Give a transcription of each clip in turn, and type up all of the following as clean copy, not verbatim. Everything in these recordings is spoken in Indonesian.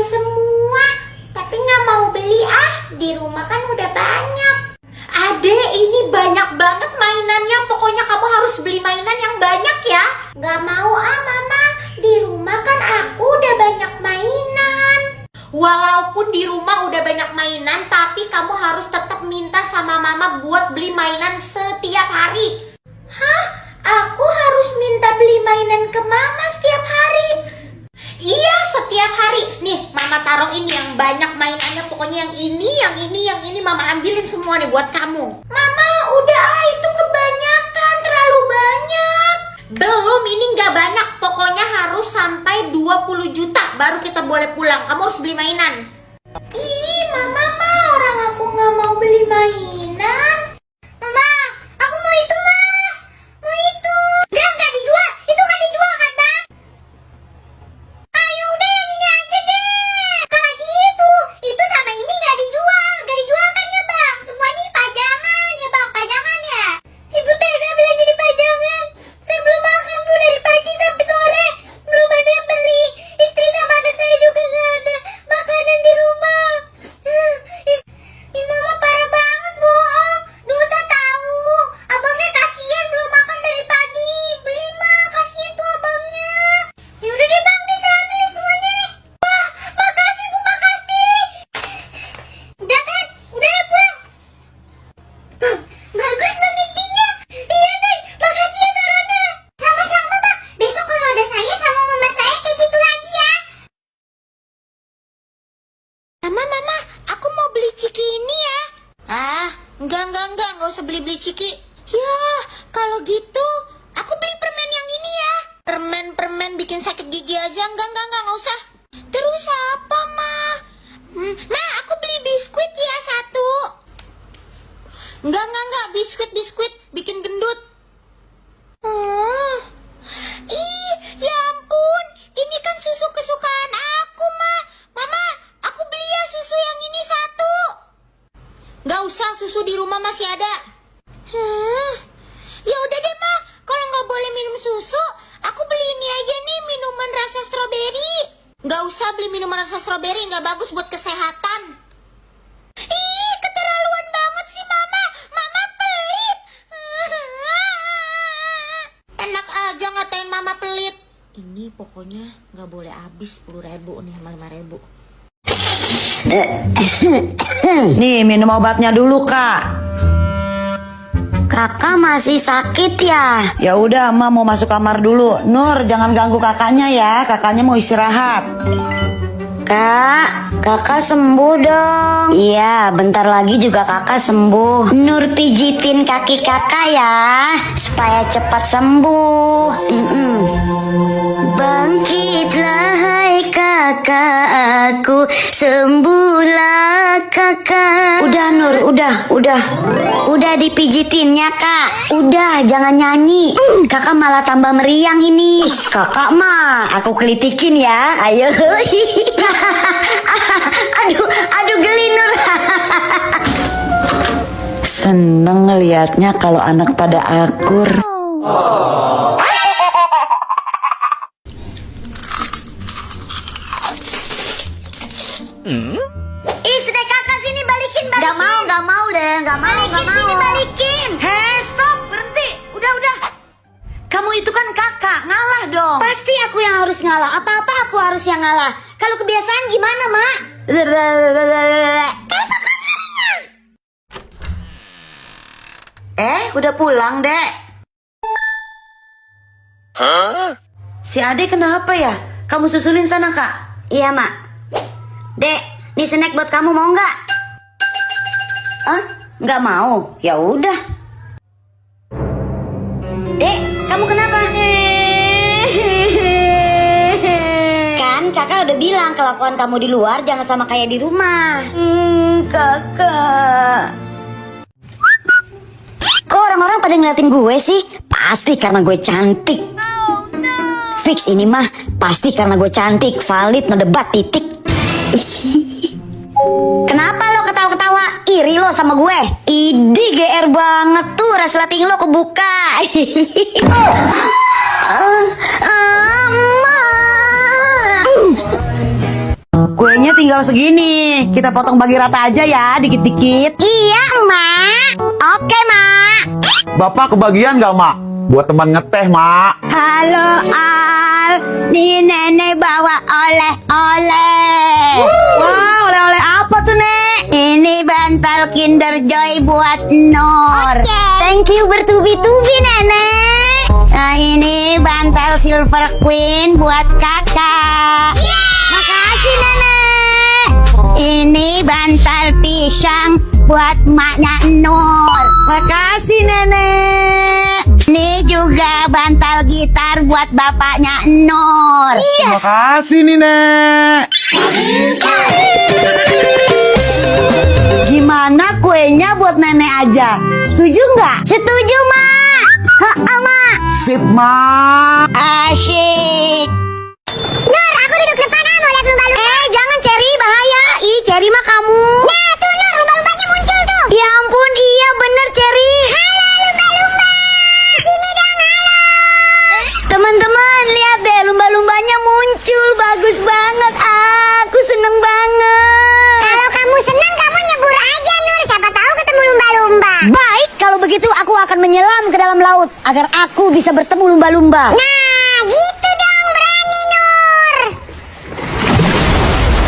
semua, tapi nggak mau beli di rumah kan udah banyak. Ade, ini banyak banget mainannya, pokoknya kamu harus beli mainan yang banyak ya. Nggak mau Mama, di rumah kan aku udah banyak mainan. Walaupun di rumah udah banyak mainan, tapi kamu harus tetap minta sama Mama buat beli mainan setiap hari. Hah? Aku harus minta beli mainan ke Mama setiap hari? Iya, setiap hari. Nih, Mama taruh ini yang banyak mainannya. Pokoknya yang ini, Mama ambilin semua nih buat kamu. Mama, udah itu kebanyakan, terlalu banyak. Belum, ini nggak banyak. Pokoknya harus sampai 20 juta baru kita boleh pulang. Kamu harus beli mainan. Ih, Mama orang aku nggak mau beli mainan. Mama, aku mau itu, Ma. Mau itu. Nggak dijual. Itu nggak dijual kan, Bang? Ayo udah yang ini aja deh. Kalau gitu, itu sama ini nggak dijual. Nggak dijual kan ya, Bang? Semuanya dipajangan ya, Bang. Pajangan ya. Ibu tega bilang ini pajangan. Saya belum makan Bu dari pagi sampai sore. Belum ada yang beli. Istri sama anak saya juga nggak ada makanan di rumah. Ini Mama parah banget, bohong. Dosa tahu. Abangnya kasihan belum makan dari pagi. Beli mah, kasihan tuh abangnya. Ya udah deh Bang, deh saya ambil semuanya nih. Wah, makasih Bu, makasih. Udah kan? Udah ya pulang. Bang, bagus Bang intinya. Iya deh, makasih ya Sarona. Sama-sama Bang. Besok kalau ada saya sama mama saya kayak gitu lagi ya. Mama, aku mau beli ciki ini ya. Enggak usah beli ciki. Ya, kalau gitu aku beli permen yang ini ya. Permen bikin sakit gigi aja. Enggak usah. Terus apa, Ma? Ma, aku beli biskuit ya satu. Enggak, biskuit bikin gendut. Ih, ya ampun, ini kan susu kesukaan aku, Ma. Mama, aku beli ya susu yang ini satu. Nggak usah, susu di rumah masih ada. Ya udah deh, Ma. Kalau nggak boleh minum susu, aku beli ini aja nih, minuman rasa stroberi. Nggak usah beli minuman rasa stroberi, nggak bagus buat kesehatan. Ih, keterlaluan banget sih, Mama. Mama pelit. Enak aja ngatain Mama pelit. Ini pokoknya nggak boleh habis 10.000 nih sama 5.000. Nih minum obatnya dulu Kak. Kakak masih sakit ya? Ya udah, Emak mau masuk kamar dulu. Nur, jangan ganggu kakaknya ya. Kakaknya mau istirahat. Kakak sembuh dong. Iya, bentar lagi juga kakak sembuh. Nur pijitin kaki kakak ya, supaya cepat sembuh. Bangkitlah hai kakak, aku sembuhlah kakak. Udah Nur, udah dipijitinnya Kak. Udah, jangan nyanyi. Kakak malah tambah meriang ini. Kakak mah, aku kelitikin ya. Ayo. aduh geli Nur. Seneng ngeliatnya kalau anak pada akur. Dek kakak sini balikin. Gak mau deh, gak mau. Sini balikin. Hei, stop, berhenti. Udah. Kamu itu kan kakak, ngalah dong. Pasti aku yang harus ngalah. Apa-apa aku harus yang ngalah. Kalau kebiasaan gimana, Mak? Keesokan harinya. Udah pulang, Dek. Si Ade kenapa ya? Kamu susulin sana, Kak. Iya, Mak. Dek, nih snack buat kamu, mau nggak? Nggak mau? Ya udah. Dek, kamu kenapa? Kan kakak udah bilang kelakuan kamu di luar jangan sama kayak di rumah. Kakak. Kok orang-orang pada ngeliatin gue sih? Pasti karena gue cantik. Fix ini mah pasti karena gue cantik. Valid, ngedebat, titik. Kenapa lo ketawa-ketawa? Iri lo sama gue? Idi GR banget tuh, resleting lo kebuka. Kuenya tinggal segini. Kita potong bagi rata aja ya, dikit-dikit. Iya, Mak. Oke, Mak. Bapak kebagian gak, Mak? Buat teman ngeteh, Mak. Halo, Al. Nih Nenek bawa oleh-oleh. Wah, oleh-oleh apa tuh, Nek? Ini bantal Kinder Joy buat Nur. Thank you bertubi-tubi, Nenek. Nah, ini bantal Silver Queen buat Kakak. Makasih, Nenek. Ini bantal pisang buat maknya Nur. Makasih, Nenek. Ini juga bantal gitar buat bapaknya Nur. Terima kasih nih, Nek. Gimana kuenya buat nenek aja? Setuju nggak? Setuju, Mak. Heeh, Mak. Sip, Mak. Asyik. Nur, aku duduk depan mau lihat lumba-lumba. Jangan, Cherry, bahaya. Ih, Cherry mah kamu. Nah, tuh Nur, lumba-lumbanya muncul tuh. Ya ampun, iya bener, Cherry. Halo, lumba-lumba. Sini dong, halo. Teman-teman, lihat deh, lumba-lumbanya muncul. Bagus banget. Aku seneng banget. Kalau kamu seneng, kamu nyebur aja, Nur. Siapa tahu ketemu lumba-lumba. Baik, kalau begitu aku akan menyelam ke dalam laut agar aku bisa bertemu lumba-lumba. Nah, gitu dong, berani, Nur.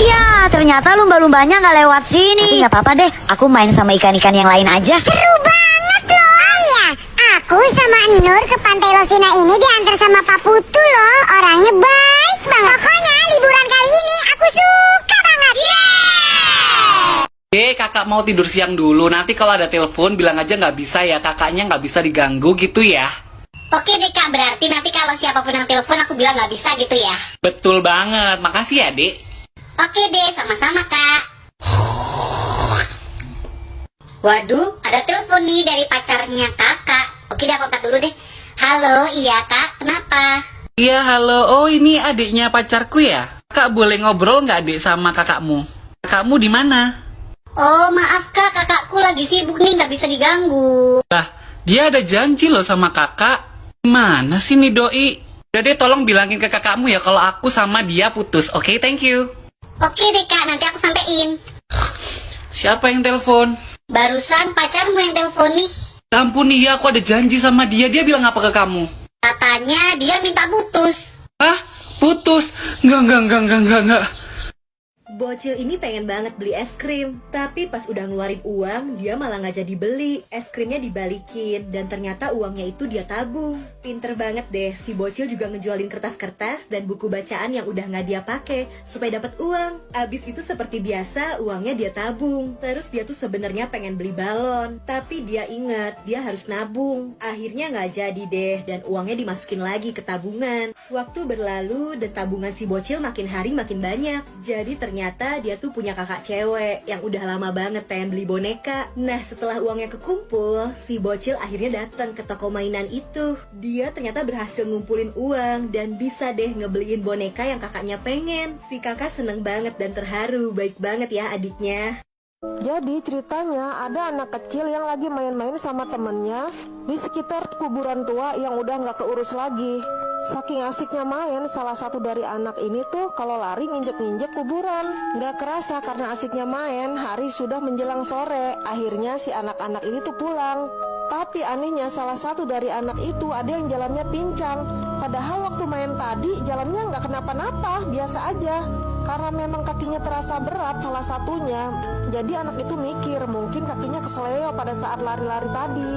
Ya, ternyata lumba-lumbanya nggak lewat sini. Tapi nggak apa-apa deh, aku main sama ikan-ikan yang lain aja. Seru banget loh. Oh iya, aku sama Nur ke Pantai Lovina ini diantar sama Pak Putu loh. Orangnya baik banget. Pokoknya liburan kali ini aku suka banget. Kakak mau tidur siang dulu. Nanti kalau ada telepon bilang aja nggak bisa ya. Kakaknya nggak bisa diganggu gitu ya. Oke deh Kak, berarti nanti kalau siapapun yang telepon aku bilang nggak bisa gitu ya. Betul banget. Makasih ya, Dek. Oke deh, sama-sama Kak. Waduh, ada telepon nih dari pacarnya Kakak. Oke deh, aku angkat dulu deh. Halo, iya Kak, kenapa? Iya, halo. Oh, ini adiknya pacarku ya. Kak boleh ngobrol nggak, Dek, sama kakakmu? Kakakmu di mana? Oh, maaf Kak, kakakku lagi sibuk nih, nggak bisa diganggu. Lah, dia ada janji loh sama kakak. Gimana sih nih, Doi? Udah deh, tolong bilangin ke kakakmu ya kalau aku sama dia putus. Oke, thank you. Oke deh Kak, nanti aku sampein. Siapa yang telepon? Barusan pacarmu yang telepon nih. Ya ampun, iya, aku ada janji sama dia. Dia bilang apa ke kamu? Katanya dia minta putus. Hah? Putus? Enggak. Bocil ini pengen banget beli es krim, tapi pas udah ngeluarin uang, dia malah nggak jadi beli. Es krimnya dibalikin, dan ternyata uangnya itu dia tabung. Pinter banget deh, si Bocil juga ngejualin kertas-kertas dan buku bacaan yang udah nggak dia pakai supaya dapat uang. Abis itu seperti biasa, uangnya dia tabung. Terus dia tuh sebenarnya pengen beli balon, tapi dia inget dia harus nabung. Akhirnya nggak jadi deh, dan uangnya dimasukin lagi ke tabungan. Waktu berlalu dan tabungan si Bocil makin hari makin banyak. Jadi ternyata dia tuh punya kakak cewek yang udah lama banget pengen beli boneka. Nah, setelah uangnya kekumpul, si Bocil akhirnya datang ke toko mainan itu. Dia ternyata berhasil ngumpulin uang dan bisa deh ngebeliin boneka yang kakaknya pengen. Si kakak seneng banget dan terharu. Baik banget ya adiknya. Jadi ceritanya ada anak kecil yang lagi main-main sama temennya di sekitar kuburan tua yang udah nggak keurus lagi. Saking asiknya main, salah satu dari anak ini tuh kalau lari nginjek-nginjek kuburan. Nggak kerasa karena asiknya main, hari sudah menjelang sore. Akhirnya si anak-anak ini tuh pulang. Tapi anehnya salah satu dari anak itu ada yang jalannya pincang. Padahal waktu main tadi jalannya nggak kenapa-napa, biasa aja. Karena memang kakinya terasa berat salah satunya. Jadi anak itu mikir mungkin kakinya keseleo pada saat lari-lari tadi.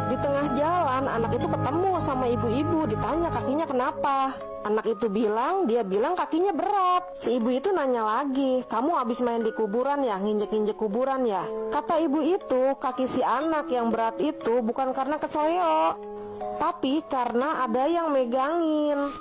Di tengah jalan anak itu ketemu sama ibu-ibu, ditanya kakinya kenapa. Anak itu bilang, dia bilang kakinya berat. Si ibu itu nanya lagi, kamu habis main di kuburan ya, nginjek-nginjek kuburan ya? Kata ibu itu, kaki si anak yang berat itu bukan karena keseleo, tapi karena ada yang megangin.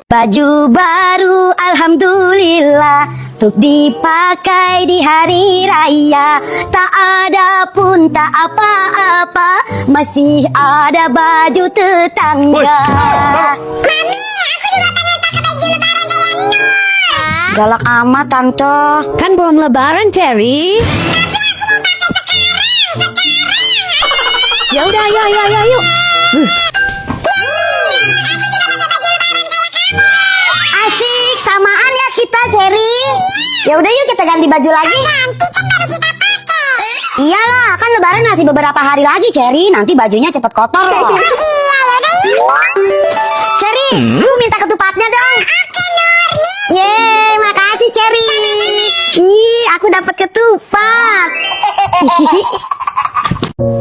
Baju baru alhamdulillah untuk dipakai di hari raya. Tak ada pun tak apa-apa, masih ada baju tetangga. Mami, aku juga pengen pakai baju lebaran kayak Nur. Galak amat tante. Kan belum lebaran, Cherry. Ya udah, ayo. Asik, samaan ya kita, Cherry. Ya udah yuk kita ganti baju lagi. Nanti kan baru kita pakai. Iyalah, kan lebaran masih beberapa hari lagi, Cherry. Nanti bajunya cepet kotor loh. Cherry, lu minta ketupatnya dong. Oke, Nur. Yeay, makasih Cherry. Ih, aku dapat ketupat.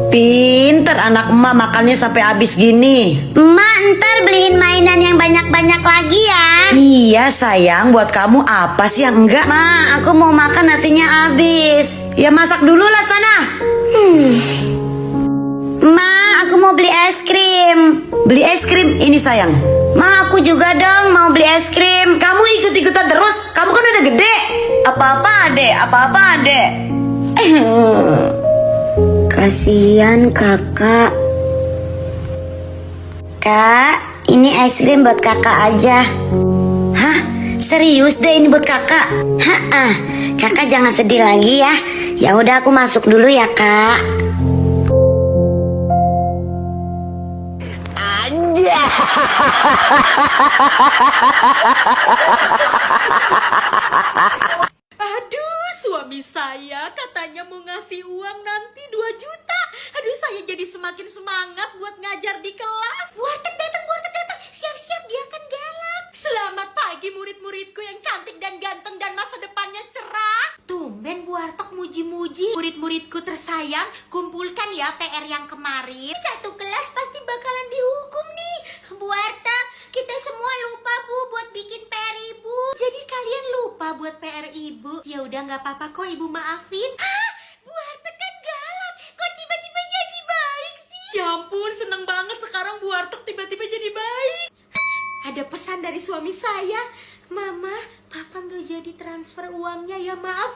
Pinter anak emak makannya sampai habis gini. Emak, ntar beliin mainan yang banyak-banyak lagi ya. Iya sayang, buat kamu apa sih yang enggak? Ma, aku mau makan nasinya habis. Ya masak dulu lah sana. Ma, aku mau beli es krim. Beli es krim ini sayang. Ma, aku juga dong mau beli es krim. Kamu ikut-ikutan terus, kamu kan udah gede. Apa-apa adek. Kasihan kakak. Kak, ini es krim buat kakak aja. Hah? Serius deh ini buat kakak? Hah, kakak jangan sedih lagi ya. Ya udah aku masuk dulu ya kak. Aduh, suami saya katanya mau ngasih uang nanti 2 juta. Aduh, saya jadi semakin semangat buat ngajar di kelas. Warteg datang. Siap-siap, dia kan galak. Selamat pagi murid-muridku yang cantik dan ganteng dan masa depannya cerah. Tumben Bu Warteg muji-muji. Murid-muridku tersayang, kumpulkan ya PR yang kemarin. Satu kelas pasti bakalan dihukum nih. Bu Warteg, kita semua lupa Bu buat bikin PR Ibu. Jadi kalian lupa buat PR ibu? Ya udah nggak apa-apa kok ibu maafin. Hah? Bu Warteg kan galak. Kok tiba-tiba jadi baik sih? Ya ampun, seneng banget sekarang Bu Warteg tiba-tiba jadi baik. Ada pesan dari suami saya. Mama, papa nggak jadi transfer uangnya ya, maaf.